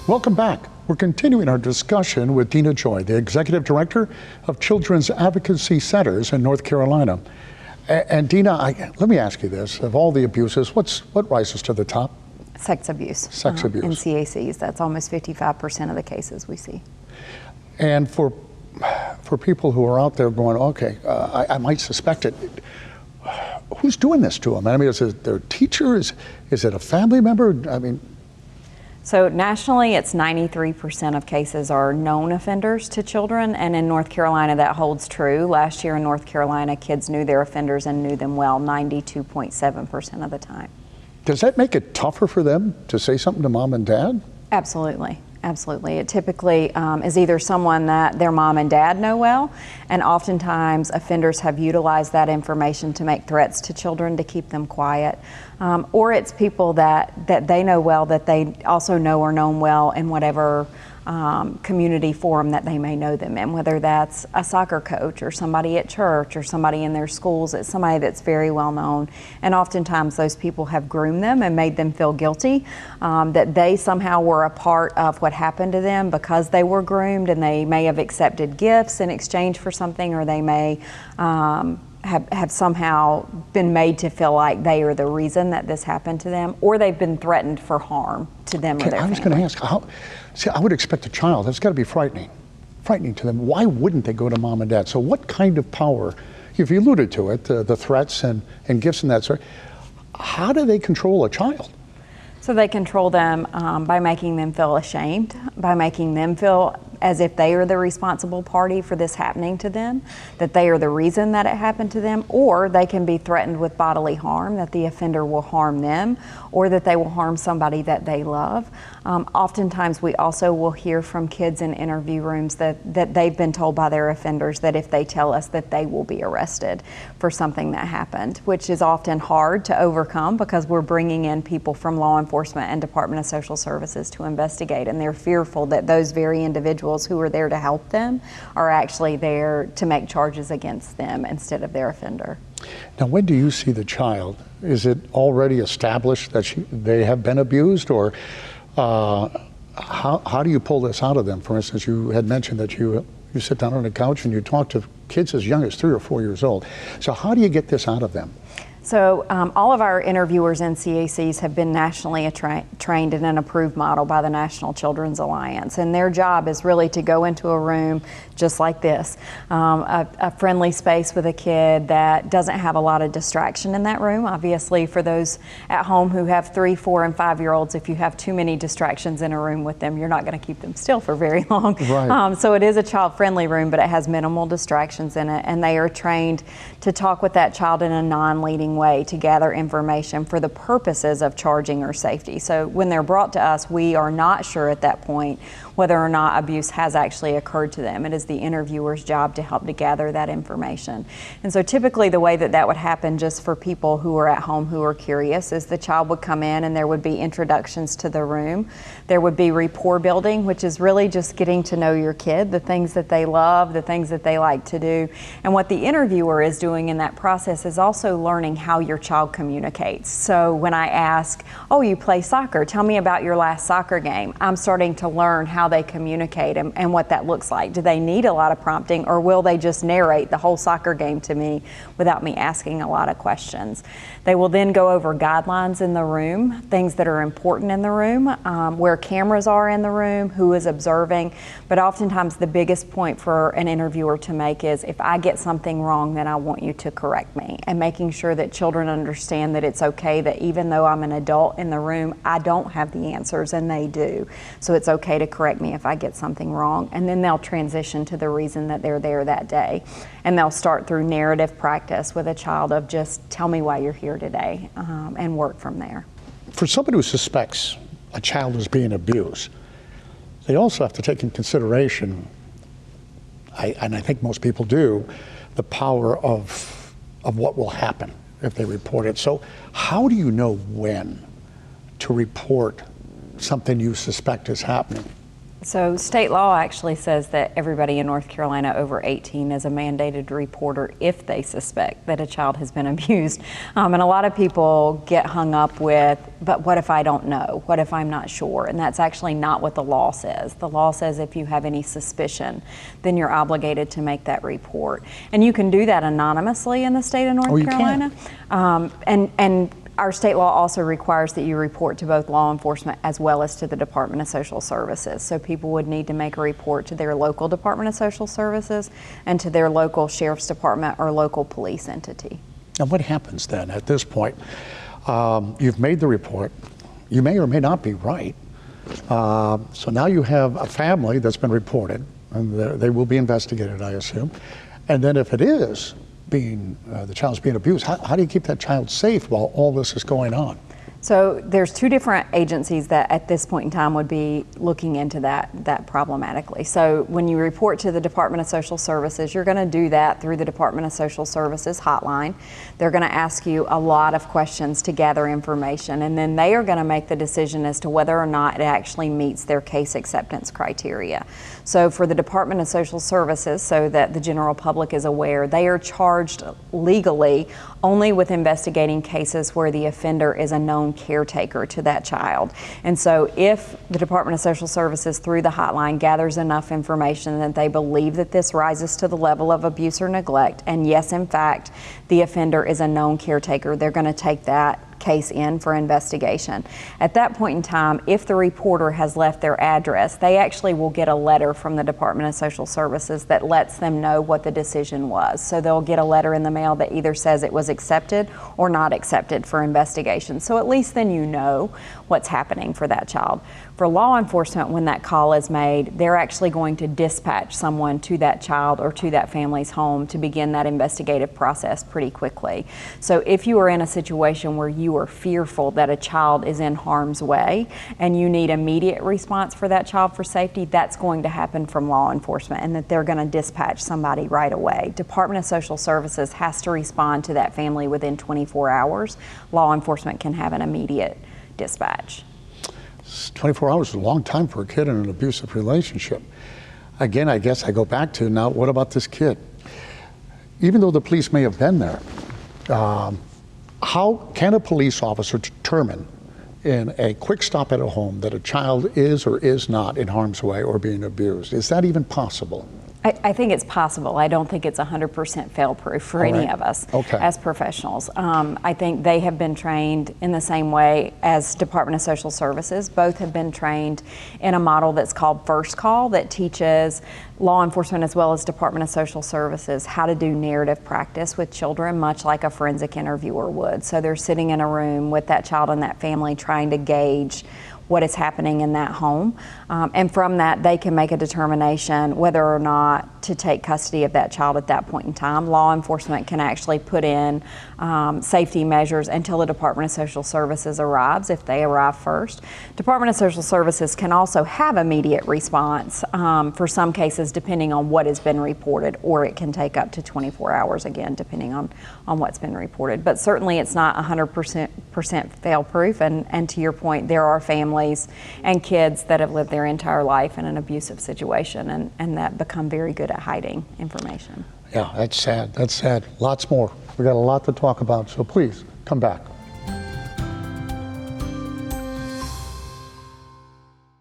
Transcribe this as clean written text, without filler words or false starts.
Welcome back. We're continuing our discussion with Deana Joy, the Executive Director of Children's Advocacy Centers in North Carolina. And Deana, let me ask you this. Of all the abuses, what rises to the top? Sex abuse. Sex abuse. In CACs, that's almost 55% of the cases we see. And for people who are out there going, okay, I might suspect it, who's doing this to them? I mean, is it their teacher? Is it a family member? I mean, so nationally, it's 93% of cases are known offenders to children, and in North Carolina that holds true. Last year in North Carolina, kids knew their offenders and knew them well 92.7% of the time. Does that make it tougher for them to say something to mom and dad? Absolutely. Absolutely. It typically is either someone that their mom and dad know well, and oftentimes offenders have utilized that information to make threats to children to keep them quiet. Or it's people that they know well, that they also know or known well in whatever community forum that they may know them in, whether that's a soccer coach or somebody at church or somebody in their schools. It's somebody that's very well known, and oftentimes those people have groomed them and made them feel guilty, that they somehow were a part of what happened to them because they were groomed, and they may have accepted gifts in exchange for something, or they may have somehow been made to feel like they are the reason that this happened to them, or they've been threatened for harm to them or their family. I was going to ask, see, I would expect a child, that's got to be frightening to them. Why wouldn't they go to mom and dad? So what kind of power, if you alluded to it, the threats and gifts and that sort, how do they control a child? So they control them by making them feel ashamed, by making them feel as if they are the responsible party for this happening to them, that they are the reason that it happened to them, or they can be threatened with bodily harm, that the offender will harm them, or that they will harm somebody that they love. Oftentimes we also will hear from kids in interview rooms that they've been told by their offenders that if they tell us that they will be arrested for something that happened, which is often hard to overcome because we're bringing in people from law enforcement and Department of Social Services to investigate, and they're fearful that those very individuals who are there to help them are actually there to make charges against them instead of their offender. Now, when do you see the child? Is it already established that they have been abused, or how do you pull this out of them? For instance, you had mentioned that you sit down on a couch and you talk to kids as young as 3 or 4 years old. So how do you get this out of them? So all of our interviewers in CACs have been nationally trained in an approved model by the National Children's Alliance, and their job is really to go into a room just like this, a friendly space with a kid that doesn't have a lot of distraction in that room. Obviously, for those at home who have 3, 4, and 5-year-olds, if you have too many distractions in a room with them, you're not going to keep them still for very long. Right. So it is a child-friendly room, but it has minimal distractions in it, and they are trained to talk with that child in a non-leading way to gather information for the purposes of charging or safety. So when they're brought to us, we are not sure at that point whether or not abuse has actually occurred to them. It is the interviewer's job to help to gather that information. And so typically the way that would happen, just for people who are at home who are curious, is the child would come in and there would be introductions to the room. There would be rapport building, which is really just getting to know your kid, the things that they love, the things that they like to do. And what the interviewer is doing in that process is also learning how your child communicates. So when I ask, oh, you play soccer, tell me about your last soccer game, I'm starting to learn how they communicate and what that looks like. Do they need a lot of prompting, or will they just narrate the whole soccer game to me without me asking a lot of questions? They will then go over guidelines in the room, things that are important in the room, where cameras are in the room, who is observing. But oftentimes the biggest point for an interviewer to make is, if I get something wrong, then I want you to correct me, and making sure that children understand that it's okay, that even though I'm an adult in the room, I don't have the answers and they do. So it's okay to correct me if I get something wrong. And then they'll transition to the reason that they're there that day. And they'll start through narrative practice with a child of just tell me why you're here today, and work from there. For somebody who suspects a child is being abused, they also have to take in consideration, and I think most people do, the power of what will happen if they report it. So how do you know when to report something you suspect is happening? So state law actually says that everybody in North Carolina over 18 is a mandated reporter if they suspect that a child has been abused. And a lot of people get hung up with, but what if I don't know? What if I'm not sure? And that's actually not what the law says. The law says if you have any suspicion, then you're obligated to make that report. And you can do that anonymously in the state of North Carolina. And our state law also requires that you report to both law enforcement as well as to the Department of Social Services. So people would need to make a report to their local Department of Social Services and to their local sheriff's department or local police entity. Now what happens then at this point? You've made the report. You may or may not be right. So now you have a family that's been reported, and they will be investigated, I assume. And then if it is the child's being abused, how do you keep that child safe while all this is going on? So there's two different agencies that at this point in time would be looking into that problematically. So when you report to the Department of Social Services, you're going to do that through the Department of Social Services hotline. They're going to ask you a lot of questions to gather information, and then they are going to make the decision as to whether or not it actually meets their case acceptance criteria. So for the Department of Social Services, so that the general public is aware, they are charged legally only with investigating cases where the offender is a known caretaker to that child. And so if the Department of Social Services through the hotline gathers enough information that they believe that this rises to the level of abuse or neglect, and yes, in fact, the offender is a known caretaker, they're going to take that case in for investigation. At that point in time, if the reporter has left their address, they actually will get a letter from the Department of Social Services that lets them know what the decision was. So they'll get a letter in the mail that either says it was accepted or not accepted for investigation. So at least then you know what's happening for that child. For law enforcement, when that call is made, they're actually going to dispatch someone to that child or to that family's home to begin that investigative process pretty quickly. So if you are in a situation where you are fearful that a child is in harm's way and you need immediate response for that child for safety, that's going to happen from law enforcement, and that they're going to dispatch somebody right away. Department of Social Services has to respond to that family within 24 hours. Law enforcement can have an immediate dispatch. 24 hours is a long time for a kid in an abusive relationship. Again, I guess I go back to now, what about this kid? Even though the police may have been there, how can a police officer determine in a quick stop at a home that a child is or is not in harm's way or being abused? Is that even possible? I think it's possible. I don't think it's 100% fail-proof for any of us as professionals. I think they have been trained in the same way as Department of Social Services. Both have been trained in a model that's called First Call that teaches law enforcement as well as Department of Social Services how to do narrative practice with children, much like a forensic interviewer would. So they're sitting in a room with that child and that family trying to gauge what is happening in that home. And from that, they can make a determination whether or not to take custody of that child at that point in time. Law enforcement can actually put in safety measures until the Department of Social Services arrives, if they arrive first. Department of Social Services can also have immediate response for some cases, depending on what has been reported, or it can take up to 24 hours, again, depending on what's been reported. But certainly it's not 100% fail-proof, and to your point, there are families and kids that have lived their entire life in an abusive situation and that become very good at hiding information. Yeah, that's sad. That's sad. Lots more. We got a lot to talk about, so please come back.